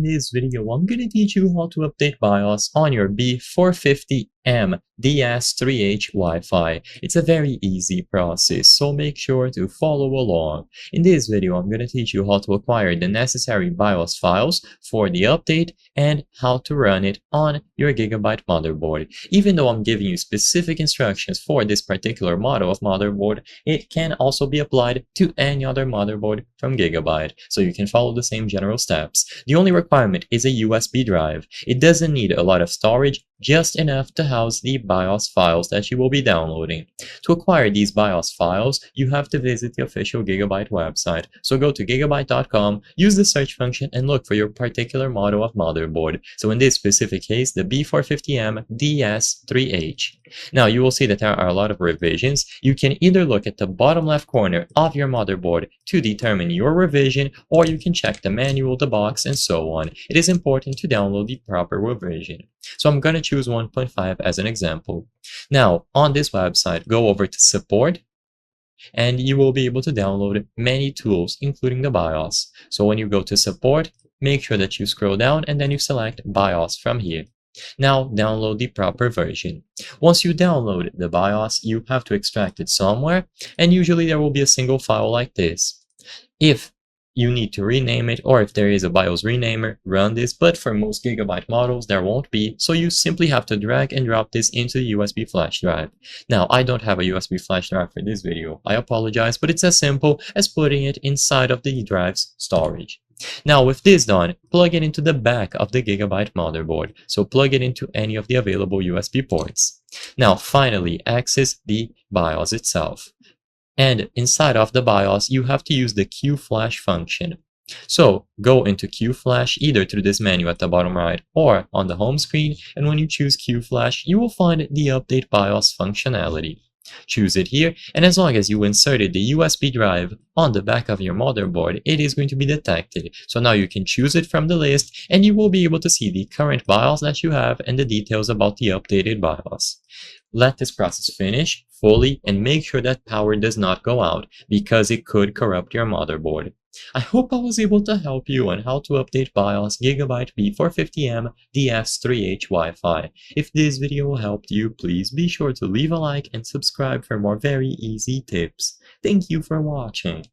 this video, I'm going to teach you how to update BIOS on your B450M DS3H Wi-Fi. It's a very easy process, so make sure to follow along. In this video, I'm going to teach you how to acquire the necessary BIOS files for the update and how to run it on your GIGABYTE motherboard. Even though I'm giving you specific instructions for this particular model of motherboard, it can also be applied to any other motherboard from GIGABYTE, so you can follow the same general steps. The only requirement is a USB drive. It doesn't need a lot of storage, just enough to house the BIOS files that you will be downloading. To acquire these BIOS files, you have to visit the official GIGABYTE website. So go to gigabyte.com, use the search function, and look for your particular model of motherboard. So in this specific case, the B450M DS3H. Now you will see that there are a lot of revisions. You can either look at the bottom left corner of your motherboard to determine your revision, or you can check the manual, the box, and so on. It is important to download the proper revision. So I'm going to choose 1.5 as an example. Now, on this website, go over to support, and you will be able to download many tools, including the BIOS. So when you go to support, make sure that you scroll down and then you select BIOS from here. Now download the proper version. Once you download the BIOS, you have to extract it somewhere, and usually there will be a single file like this. If you need to rename it, or if there is a BIOS renamer, run this, but for most GIGABYTE models there won't be, so you simply have to drag and drop this into the USB flash drive. Now, I don't have a USB flash drive for this video, I apologize, but it's as simple as putting it inside of the drive's storage. Now with this done, plug it into the back of the GIGABYTE motherboard, so plug it into any of the available USB ports. Now finally, access the BIOS itself. And inside of the BIOS, you have to use the QFlash function. So go into QFlash either through this menu at the bottom right or on the home screen, and when you choose QFlash, you will find the Update BIOS functionality. Choose it here, and as long as you inserted the USB drive on the back of your motherboard, it is going to be detected. So now you can choose it from the list, and you will be able to see the current BIOS that you have and the details about the updated BIOS. Let this process finish fully and make sure that power does not go out, because it could corrupt your motherboard. I hope I was able to help you on how to update BIOS GIGABYTE B450M DS3H Wi-Fi. If this video helped you, please be sure to leave a like and subscribe for more very easy tips. Thank you for watching.